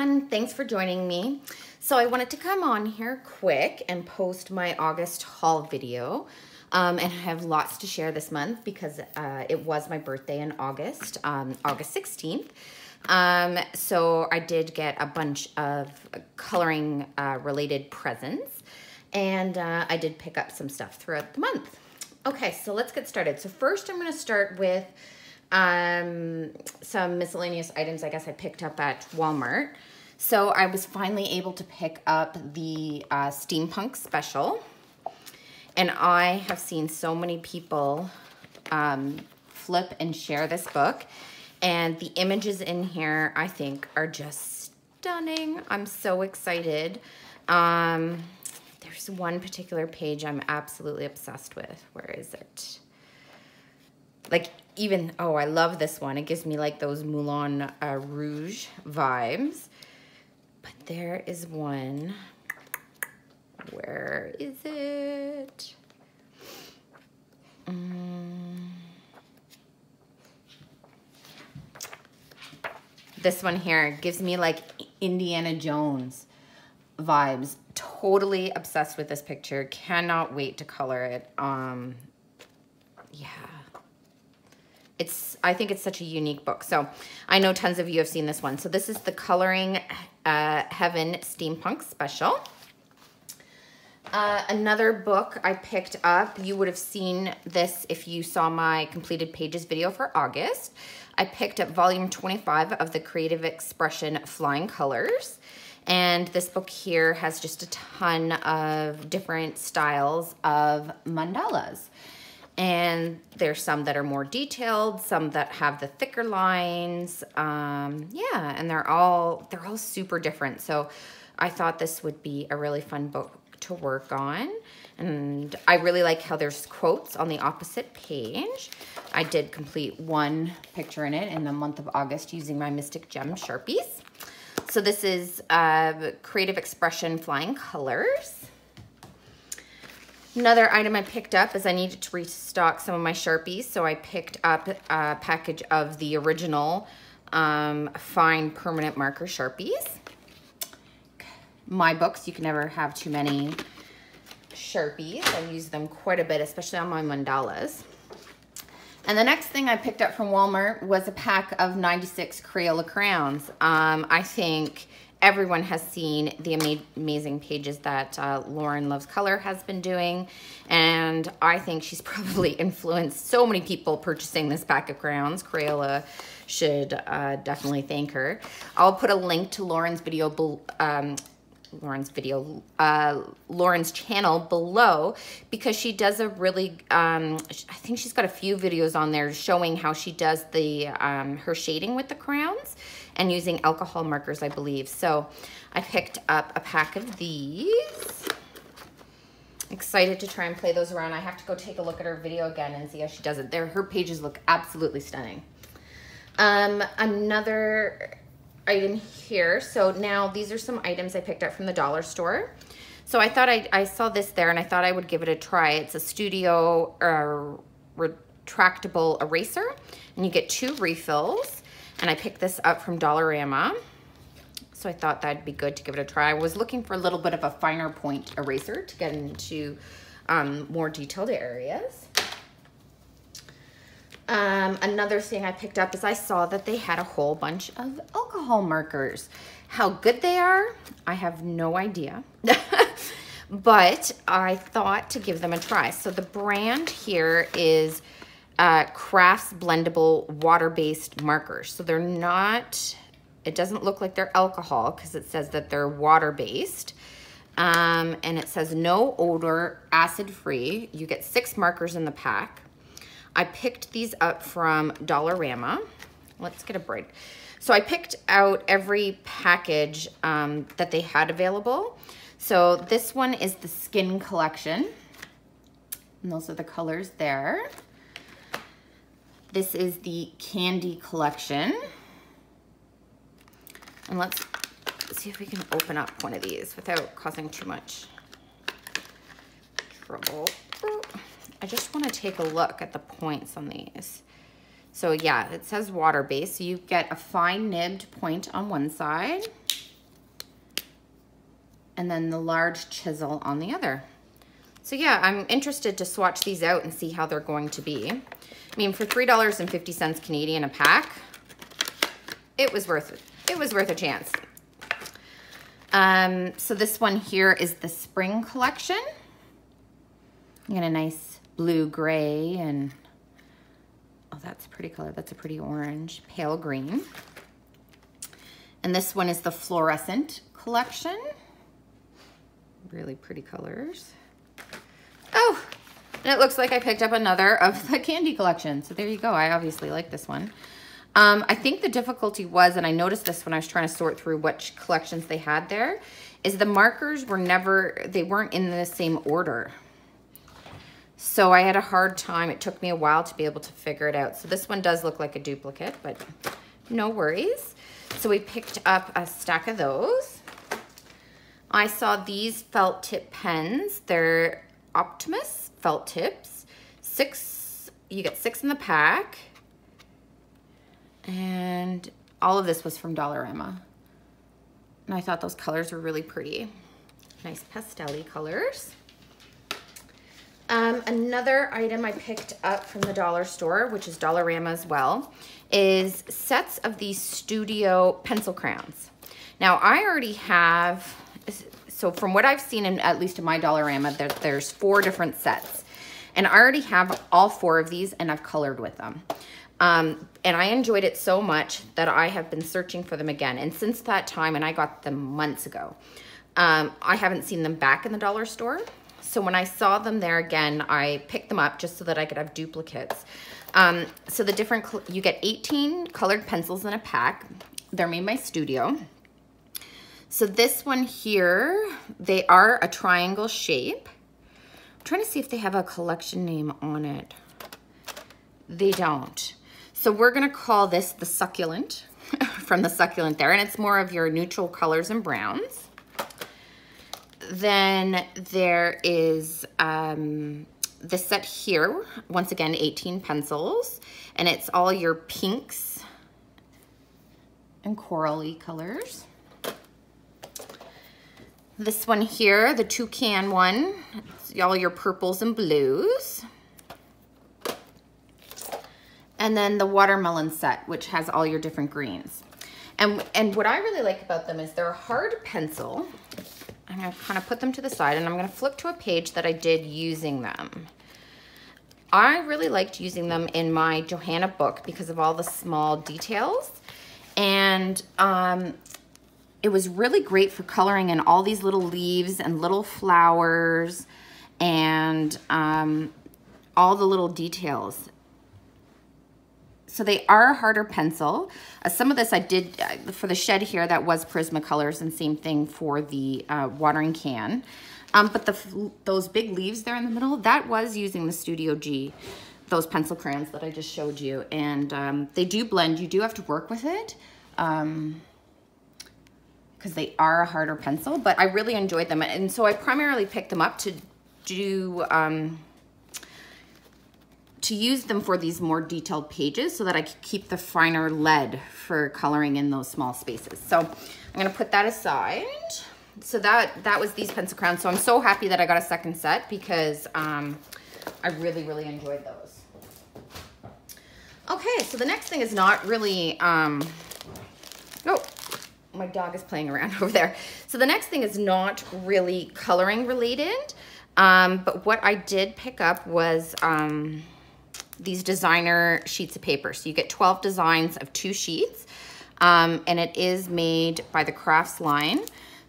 everyone, thanks for joining me. So I wanted to come on here quick and post my August haul video. And I have lots to share this month because it was my birthday in August, August 16th. So I did get a bunch of coloring related presents, and I did pick up some stuff throughout the month. Okay, so let's get started. So first I'm going to start with some miscellaneous items I guess I picked up at Walmart. So I was finally able to pick up the Steampunk special, and I have seen so many people flip and share this book, and the images in here I think are just stunning. I'm so excited. There's one particular page I'm absolutely obsessed with. Where is it? Like even, oh, I love this one. It gives me like those Moulin Rouge vibes. But there is one. Where is it? This one here gives me like Indiana Jones vibes. Totally obsessed with this picture. Cannot wait to color it. Yeah. I think it's such a unique book. So I know tons of you have seen this one. So this is the Coloring Heaven Steampunk Special. Another book I picked up, you would have seen this if you saw my completed pages video for August. I picked up volume 25 of the Creative Expression Flying Colors. And this book here has just a ton of different styles of mandalas. And there's some that are more detailed, some that have the thicker lines. Yeah, and they're all super different. So I thought this would be a really fun book to work on. And I really like how there's quotes on the opposite page. I did complete one picture in it in the month of August using my Mystic Gem Sharpies. So this is Creative Expression Flying Colors. Another item I picked up is I needed to restock some of my Sharpies, so I picked up a package of the original fine permanent marker Sharpies. My books, you can never have too many Sharpies. I use them quite a bit, especially on my mandalas. And the next thing I picked up from Walmart was a pack of 96 Crayola crayons. I think everyone has seen the amazing pages that Lauren Loves Color has been doing, and I think she's probably influenced so many people purchasing this pack of crayons. Crayola should definitely thank her. I'll put a link to Lauren's channel below, because she does a really, I think she's got a few videos on there showing how she does the her shading with the crayons and using alcohol markers, I believe. So I picked up a pack of these. Excited to try and play those around. I have to go take a look at her video again and see how she does it. Her pages look absolutely stunning. Another item here. So now these are some items I picked up from the dollar store. So I thought I saw this there and I thought I would give it a try. It's a studio retractable eraser, and you get 2 refills. And I picked this up from Dollarama. So I thought that'd be good to give it a try. I was looking for a little bit of a finer point eraser to get into more detailed areas. Another thing I picked up is I saw that they had a whole bunch of alcohol markers. How good they are, I have no idea. But I thought to give them a try. So the brand here is Crafts Blendable Water-Based Markers. So they're not, it doesn't look like they're alcohol because it says that they're water-based. And it says no odor, acid-free. You get 6 markers in the pack. I picked these up from Dollarama. Let's get a break. So I picked out every package that they had available. So this one is the Skin Collection, and those are the colors there. This is the Candy Collection. And let's see if we can open up one of these without causing too much trouble. I just want to take a look at the points on these. So yeah, it says water-based. So you get a fine nibbed point on one side. and then the large chisel on the other. So yeah, I'm interested to swatch these out and see how they're going to be. I mean, for $3.50 Canadian a pack, it was worth it. It was worth a chance. So this one here is the spring collection. You get a nice blue gray and, oh, that's a pretty color. That's a pretty orange, pale green. And this one is the fluorescent collection. Really pretty colors. Oh, and it looks like I picked up another of the candy collection. So there you go. I obviously like this one. I think the difficulty was, and I noticed this when I was trying to sort through which collections they had there, is the markers were never, they weren't in the same order. So I had a hard time. It took me a while to be able to figure it out. So this one does look like a duplicate, but no worries. So we picked up a stack of those. I saw these felt tip pens. They're Optimus felt tips. You get 6 in the pack. And all of this was from Dollarama. And I thought those colors were really pretty. Nice pastel-y colors. Another item I picked up from the dollar store, which is Dollarama as well, is sets of these studio pencil crayons. Now I already have, so from what I've seen, at least in my Dollarama, there's 4 different sets. And I already have all 4 of these and I've colored with them. And I enjoyed it so much that I have been searching for them again. And since that time, and I got them months ago, I haven't seen them back in the dollar store. So when I saw them there again, I picked them up just so that I could have duplicates. So the different, you get 18 colored pencils in a pack. They're made by Studio. So this one here, they are a triangle shape. I'm trying to see if they have a collection name on it. They don't. So we're gonna call this the Succulent, from the Succulent there, and it's more of your neutral colors and browns. Then there is this set here, once again, 18 pencils, and it's all your pinks and corally colors. This one here, the Toucan one, it's all your purples and blues. And then the watermelon set, which has all your different greens. And what I really like about them is they're a hard pencil. I'm gonna kind of put them to the side and I'm gonna flip to a page that I did using them. I really liked using them in my Johanna book because of all the small details. And it was really great for coloring in all these little leaves and little flowers and all the little details. So they are a harder pencil. Some of this I did, for the shed here, that was Prismacolors, and same thing for the watering can. But those big leaves there in the middle, that was using the Studio G, those pencil crayons that I just showed you. And they do blend. You do have to work with it because they are a harder pencil, but I really enjoyed them. And so I primarily picked them up to do... to use them for these more detailed pages so that I could keep the finer lead for coloring in those small spaces. So I'm gonna put that aside. So that was these pencil crayons. So I'm so happy that I got a second set because I really, really enjoyed those. Okay, so the next thing is not really, oh, my dog is playing around over there. So the next thing is not really coloring related, but what I did pick up was, these designer sheets of paper. So you get 12 designs of 2 sheets, and it is made by the Crafts line.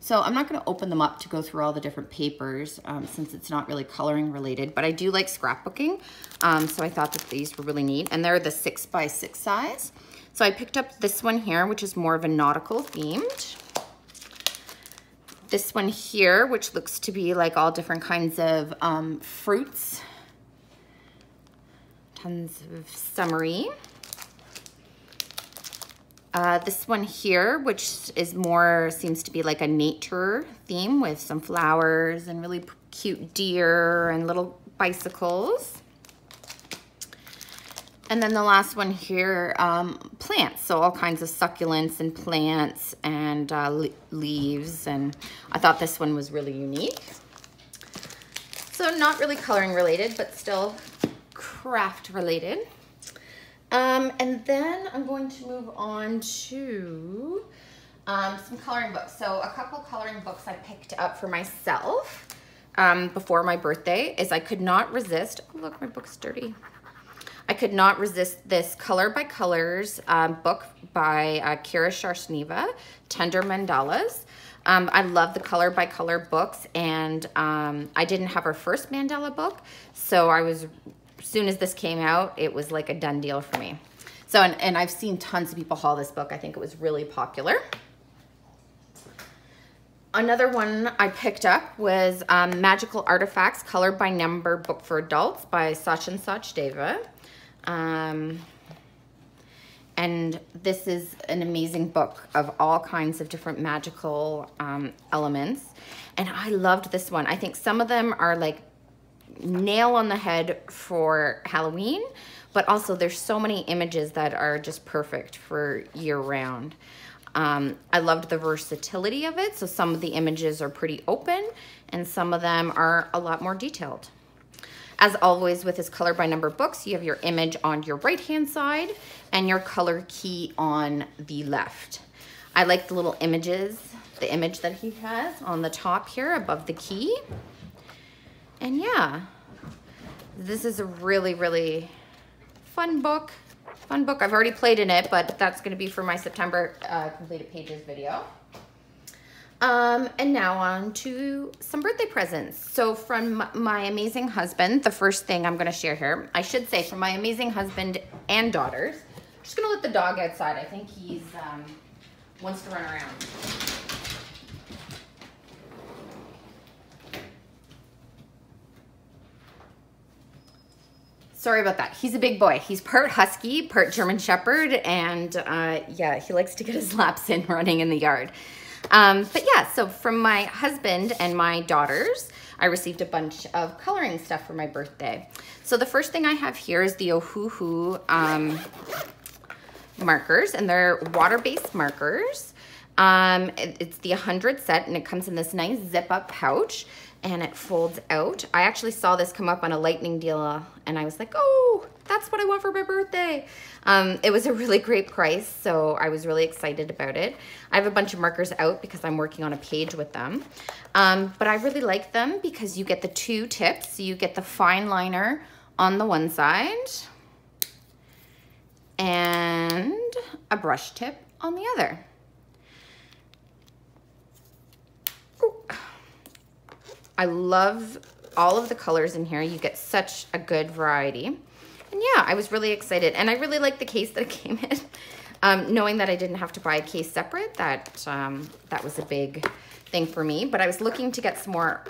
So I'm not gonna open them up to go through all the different papers since it's not really coloring related, but I do like scrapbooking. So I thought that these were really neat, and they're the 6x6 size. So I picked up this one here, which is more of a nautical themed. This one here, which looks to be like all different kinds of fruits. Tons of summery. This one here, which is more, seems to be like a nature theme with some flowers and really cute deer and little bicycles. And then the last one here, plants. So all kinds of succulents and plants and leaves. And I thought this one was really unique. So not really coloring related, but still craft related. And then I'm going to move on to some coloring books. So a couple coloring books I picked up for myself before my birthday is I could not resist, oh look, my book's dirty. I could not resist this Color by Colors book by Kira Sharsneva, Tender Mandalas. I love the Color by Color books, and I didn't have our first mandala book, so as soon as this came out, it was like a done deal for me. So, and I've seen tons of people haul this book. I think it was really popular. Another one I picked up was Magical Artifacts, Colored by Number book for adults by Sachin Sachdeva. And this is an amazing book of all kinds of different magical elements. And I loved this one. I think some of them are like nail on the head for Halloween, but also there's so many images that are just perfect for year round. I loved the versatility of it. So some of the images are pretty open and some of them are a lot more detailed. As always with his Color by Number books, you have your image on your right-hand side and your color key on the left. I like the little images, the image that he has on the top here above the key. And yeah, this is a really, really fun book. Fun book. I've already played in it, but that's going to be for my September completed pages video. And now on to some birthday presents. So from my amazing husband, the first thing I'm going to share here, I should say from my amazing husband and daughters. I'm just going to let the dog outside. I think he's wants to run around. Sorry about that. He's a big boy. He's part husky, part German Shepherd, and yeah, he likes to get his laps in running in the yard. But yeah, so from my husband and my daughters, I received a bunch of coloring stuff for my birthday. So the first thing I have here is the Ohuhu markers, and they're water-based markers. It's the 100 set, and it comes in this nice zip-up pouch, and it folds out. I actually saw this come up on a lightning deal, and I was like, oh, that's what I want for my birthday. It was a really great price, so I was really excited about it. I have a bunch of markers out because I'm working on a page with them. But I really like them because you get the two tips. So you get the fine liner on the one side and a brush tip on the other. Ooh. I love all of the colors in here. You get such a good variety. And yeah, I was really excited. And I really like the case that it came in. Knowing that I didn't have to buy a case separate, that was a big thing for me. But I was looking to get some more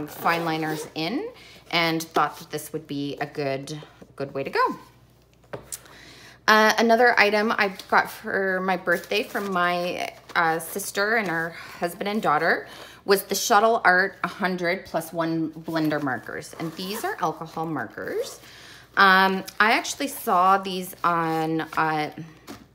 fine liners in and thought that this would be a good way to go. Another item I got for my birthday from my sister and her husband and daughter was the Shuttle Art 100 + 1 blender markers. And these are alcohol markers. I actually saw these on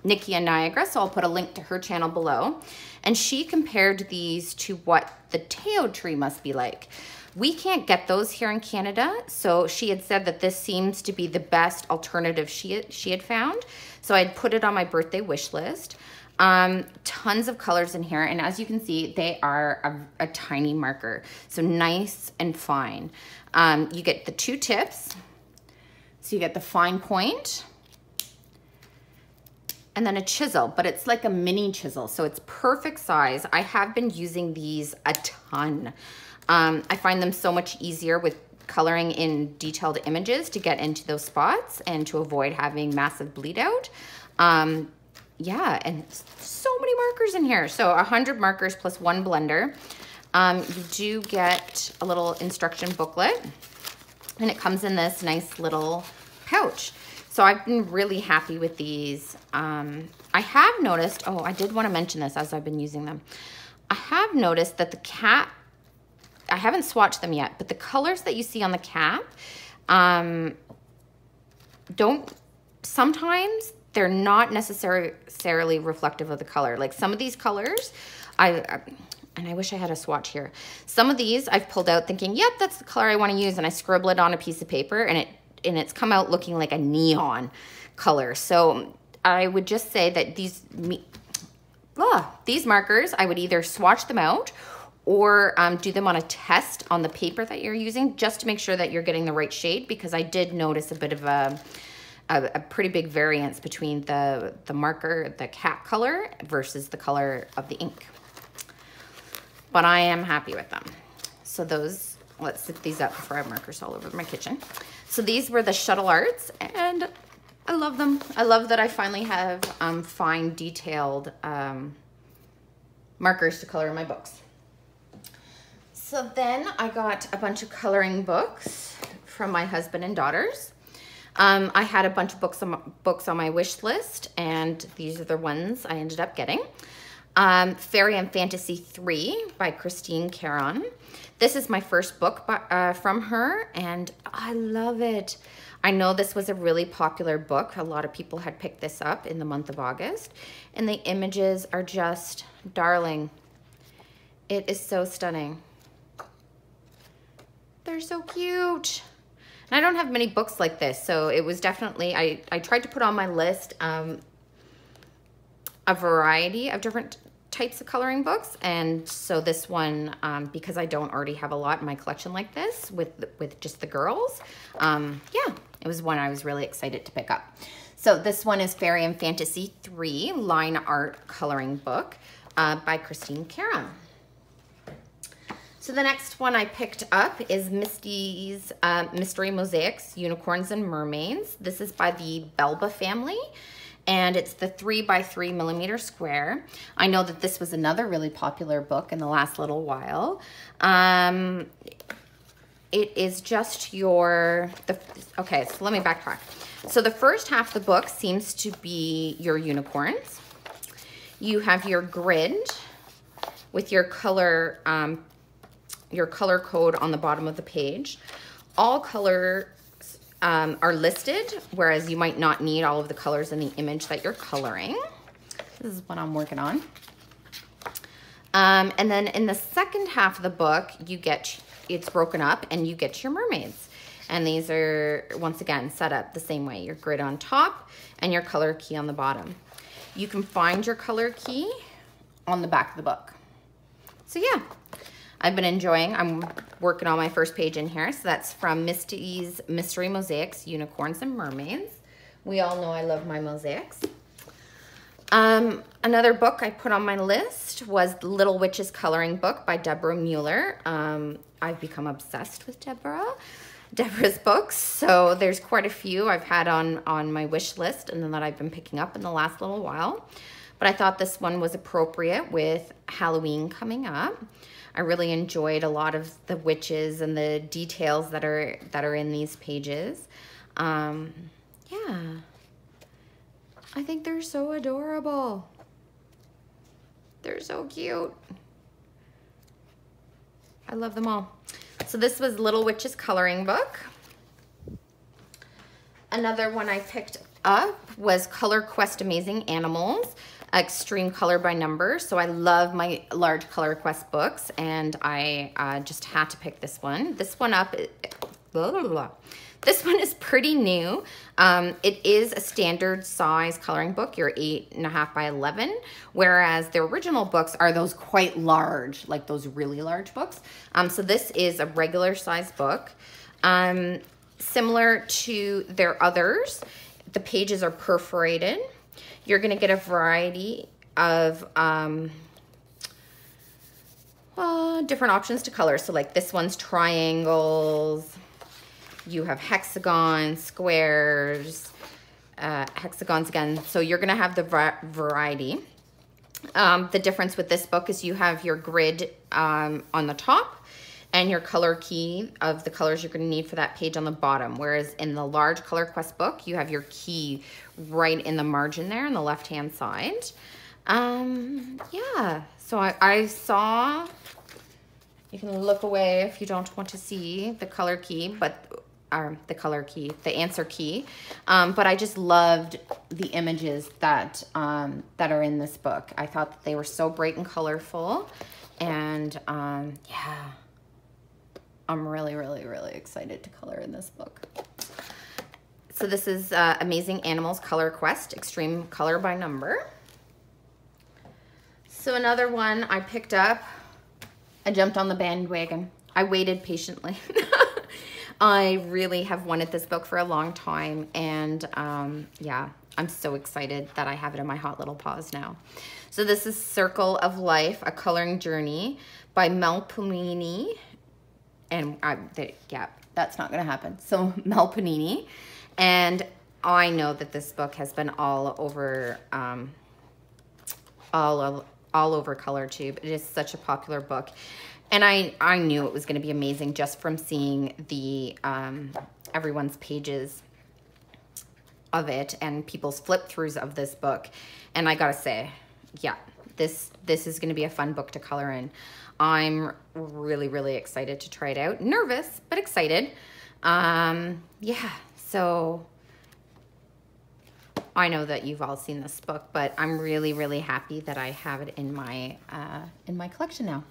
Nikki and Niagara, so I'll put a link to her channel below. And she compared these to what the Teo tree must be like. We can't get those here in Canada, so she had said that this seems to be the best alternative she had found. So I'd put it on my birthday wish list. Tons of colors in here, and as you can see, they are a tiny marker, so nice and fine. You get the two tips, so you get the fine point, and then a chisel, but it's like a mini chisel, so it's perfect size. I have been using these a ton. I find them so much easier with coloring in detailed images to get into those spots and to avoid having massive bleed out. Yeah, and so many markers in here. So 100 markers plus 1 blender. You do get a little instruction booklet, and it comes in this nice little pouch. So I've been really happy with these. I have noticed, oh, I did want to mention this as I've been using them. I have noticed that the cap, I haven't swatched them yet, but the colors that you see on the cap don't sometimes they're not necessarily reflective of the color. Like some of these colors, and I wish I had a swatch here. Some of these I've pulled out thinking, yep, that's the color I want to use, and I scribble it on a piece of paper, and it's come out looking like a neon color. So I would just say that these markers, I would either swatch them out or do them on a test on the paper that you're using, just to make sure that you're getting the right shade, because I did notice a bit of a pretty big variance between the marker, the cat color versus the color of the ink. But I am happy with them. So those, let's zip these up before I have markers all over my kitchen. So these were the Shuttle Arts, and I love them. I love that I finally have fine detailed markers to color in my books. So then I got a bunch of coloring books from my husband and daughters. I had a bunch of books on my wish list, and these are the ones I ended up getting. Fairy and Fantasy 3 by Christine Caron. This is my first book from her, and I love it. I know this was a really popular book. A lot of people had picked this up in the month of August, and the images are just darling. It is so stunning. They're so cute. And I don't have many books like this, so it was definitely, I tried to put on my list a variety of different types of coloring books, and so this one, because I don't already have a lot in my collection like this with just the girls, yeah, it was one I was really excited to pick up. So this one is Fairy and Fantasy 3 line art coloring book by Christine Caron. So the next one I picked up is Mistys Mystery Mosaics, Unicorns and Mermaids. This is by the Belba family, and it's the 3x3 millimeter square. I know that this was another really popular book in the last little while. It is just okay, so let me backtrack. So the first half of the book seems to be your unicorns. You have your grid with your color code on the bottom of the page. All colors are listed, whereas you might not need all of the colors in the image that you're coloring. This is what I'm working on. And then in the second half of the book, it's broken up and you get your mermaids. And these are, once again, set up the same way. Your grid on top and your color key on the bottom. You can find your color key on the back of the book. So yeah, I've been enjoying, I'm working on my first page in here. So that's from Mistys Mystery Mosaics, Unicorns and Mermaids. We all know I love my mosaics. Another book I put on my list was The Little Witch's Coloring Book by Deborah Mueller. I've become obsessed with Deborah's books. So there's quite a few I've had on my wish list and then that I've been picking up in the last little while. But I thought this one was appropriate with Halloween coming up. I really enjoyed a lot of the witches and the details that are in these pages. Yeah, I think they're so adorable. They're so cute. I love them all. So this was Little Witch's Coloring Book. Another one I picked up was Color Quest Amazing Animals, Extreme Color by Number. So I love my large Color Quest books, and I just had to pick this one. This one is pretty new. It is a standard size coloring book. You're 8.5 by 11, whereas the original books are those quite large, like those really large books. So this is a regular size book. Similar to their others, the pages are perforated. You're gonna get a variety of different options to color. So like this one's triangles, you have hexagons, squares, hexagons again. So you're gonna have the variety. The difference with this book is you have your grid on the top and your color key of the colors you're gonna need for that page on the bottom. Whereas in the large Color Quest book, you have your key right in the margin there on the left-hand side. Yeah, so I saw, you can look away if you don't want to see the color key, but the color key, the answer key. But I just loved the images that are in this book. I thought that they were so bright and colorful. And yeah, I'm really, really, really excited to color in this book. So this is Amazing Animals Color Quest, Extreme Color by Number. So another one I picked up. I jumped on the bandwagon. I waited patiently. I really have wanted this book for a long time, and yeah, I'm so excited that I have it in my hot little paws now. So this is Circle of Life, A Coloring Journey by Mel Panini, and yeah, that's not gonna happen. So Mel Panini, and I know that this book has been all over ColorTube. It is such a popular book. And I knew it was going to be amazing just from seeing the everyone's pages of it and people's flip throughs of this book. And I gotta say, yeah, this is going to be a fun book to color in. I'm really, really excited to try it out. Nervous, but excited. Yeah, so I know that you've all seen this book, but I'm really, really happy that I have it in my collection now.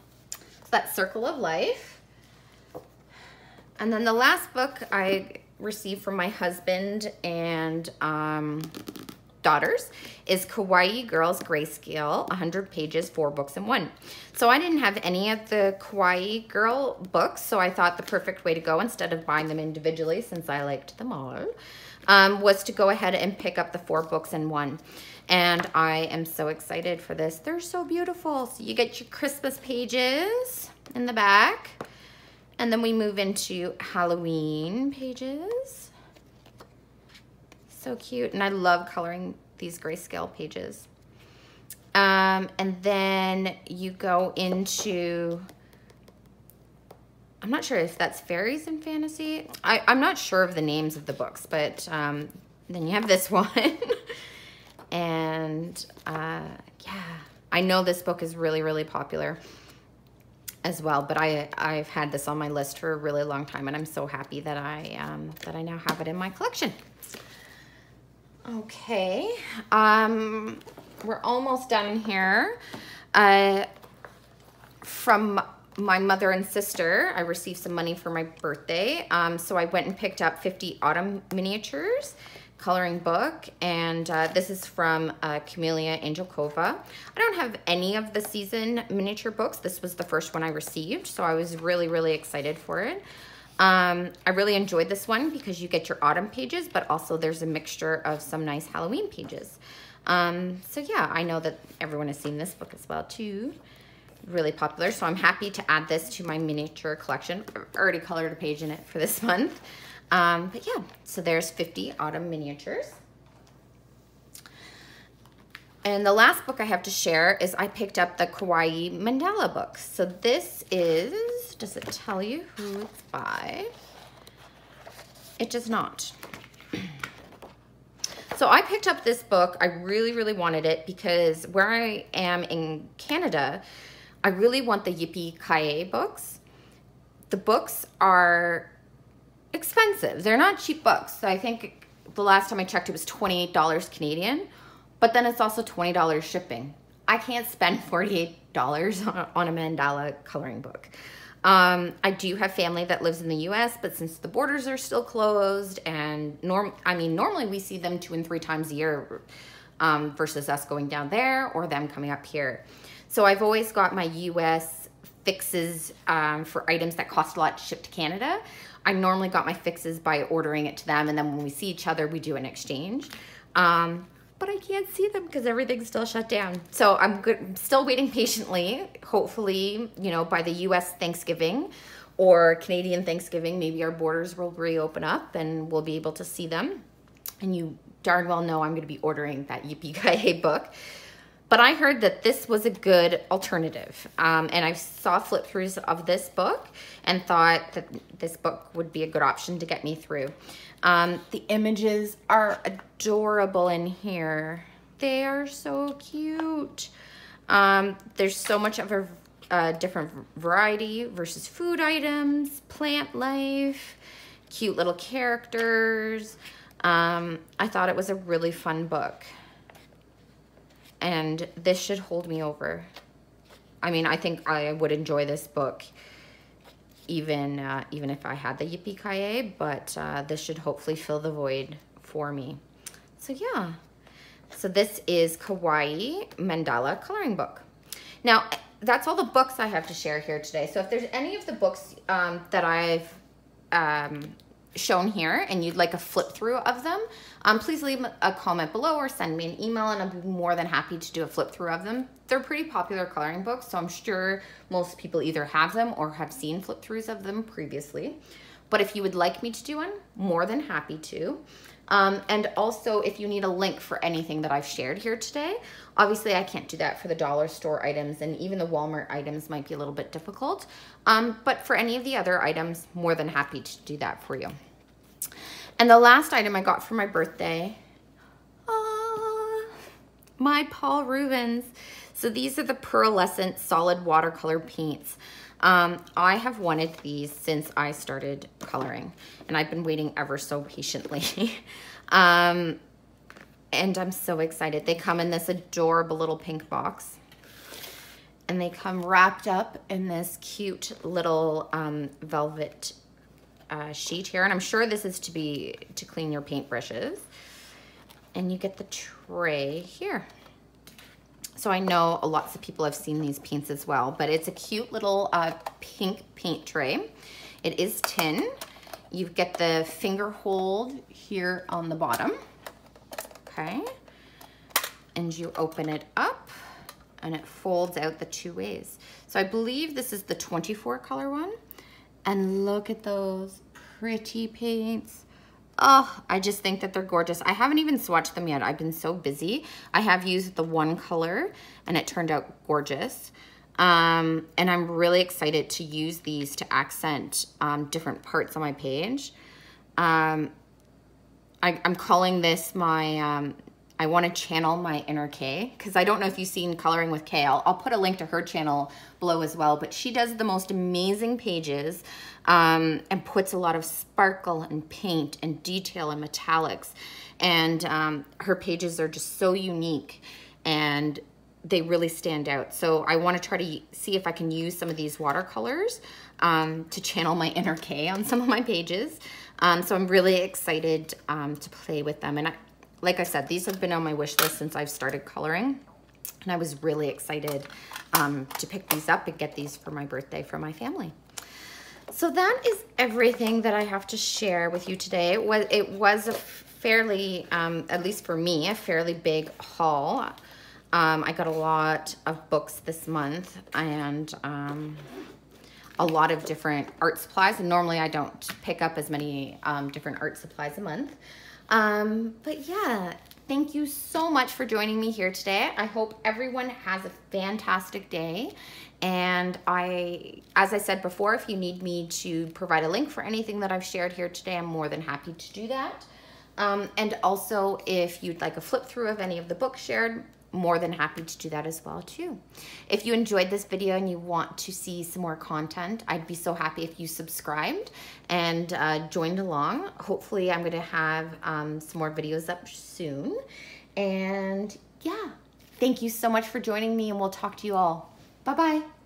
That's Circle of Life. And then the last book I received from my husband and daughters is Kawaii Girls Grayscale, 100 pages, 4 books in 1. So I didn't have any of the Kawaii Girl books, so I thought the perfect way to go, instead of buying them individually since I liked them all, was to go ahead and pick up the 4 books in 1. And I am so excited for this. They're so beautiful. So you get your Christmas pages in the back. And then we move into Halloween pages. So cute. And I love coloring these grayscale pages. And then you go into, I'm not sure if that's fairies and fantasy. I'm not sure of the names of the books, but then you have this one. And yeah, I know this book is really, really popular as well, but I've had this on my list for a really long time, and I'm so happy that I now have it in my collection. Okay, we're almost done here. From my mother and sister, I received some money for my birthday, so I went and picked up 50 Autumn Miniatures coloring book, and this is from Camellia Angelkova. I don't have any of the season miniature books. This was the first one I received, so I was really, really excited for it. I really enjoyed this one because you get your autumn pages, but also there's a mixture of some nice Halloween pages. So yeah, I know that everyone has seen this book as well too. Really popular, so I'm happy to add this to my miniature collection. I've already colored a page in it for this month. But yeah, so there's 50 Autumn Miniatures. And the last book I have to share is I picked up the Kawaii Mandala books. So this is, does it tell you who it's by? It does not. So I picked up this book. I really, really wanted it because where I am in Canada, I really want the Yippee-Ki-Yay books. The books are expensive. They're not cheap books. I think the last time I checked it was $28 Canadian, but then it's also $20 shipping. I can't spend $48 on a mandala coloring book. I do have family that lives in the US, but since the borders are still closed, and normally we see them 2 and 3 times a year, versus us going down there or them coming up here. So I've always got my US fixes for items that cost a lot to ship to Canada. I normally got my fixes by ordering it to them, and then when we see each other, we do an exchange. But I can't see them because everything's still shut down. So I'm still waiting patiently. Hopefully, you know, by the US Thanksgiving or Canadian Thanksgiving, maybe our borders will reopen up and we'll be able to see them. And you darn well know I'm going to be ordering that Yippee-Ki-Yay book. But I heard that this was a good alternative. And I saw flip throughs of this book and thought that this book would be a good option to get me through. The images are adorable in here. They are so cute. There's so much of a different variety versus food items, plant life, cute little characters. I thought it was a really fun book. And this should hold me over. I mean, I think I would enjoy this book even if I had the Yippee-Ki-Yay, but this should hopefully fill the void for me. So yeah, so this is Kawaii Mandala coloring book. Now, that's all the books I have to share here today. So if there's any of the books that I've shown here and you'd like a flip through of them, please leave a comment below or send me an email and I'll be more than happy to do a flip through of them. They're pretty popular coloring books, so I'm sure most people either have them or have seen flip throughs of them previously. But if you would like me to do one, more than happy to. And also, if you need a link for anything that I've shared here today, obviously I can't do that for the dollar store items, and even the Walmart items might be a little bit difficult. But for any of the other items, more than happy to do that for you. And the last item I got for my birthday, my Paul Rubens. So these are the pearlescent solid watercolor paints. I have wanted these since I started coloring, and I've been waiting ever so patiently. And I'm so excited. They come in this adorable little pink box, and they come wrapped up in this cute little velvet sheet here. And I'm sure this is to clean your paintbrushes. And you get the tray here. So I know lots of people have seen these paints as well, but it's a cute little pink paint tray. It is tin. You get the finger hold here on the bottom, okay? And you open it up and it folds out the two ways. So I believe this is the 24 color one. And look at those pretty paints. Oh, I just think that they're gorgeous. I haven't even swatched them yet. I've been so busy. I have used the one color and it turned out gorgeous. And I'm really excited to use these to accent different parts on my page. I'm calling this my, I want to channel my inner Kay, because I don't know if you've seen Coloring with Kay. I'll put a link to her channel below as well, but she does the most amazing pages and puts a lot of sparkle and paint and detail and metallics. And her pages are just so unique and they really stand out. So I want to try to see if I can use some of these watercolors to channel my inner Kay on some of my pages. So I'm really excited to play with them. And like I said, these have been on my wish list since I've started coloring. And I was really excited to pick these up and get these for my birthday for my family. So that is everything that I have to share with you today. It was a fairly, at least for me, a fairly big haul. I got a lot of books this month and a lot of different art supplies. And normally I don't pick up as many different art supplies a month. But yeah, thank you so much for joining me here today. I hope everyone has a fantastic day. And as I said before, if you need me to provide a link for anything that I've shared here today, I'm more than happy to do that. And also, if you'd like a flip through of any of the books shared, more than happy to do that as well too. If you enjoyed this video and you want to see some more content, I'd be so happy if you subscribed and joined along. Hopefully I'm gonna have some more videos up soon. And yeah, thank you so much for joining me, and we'll talk to you all. Bye-bye.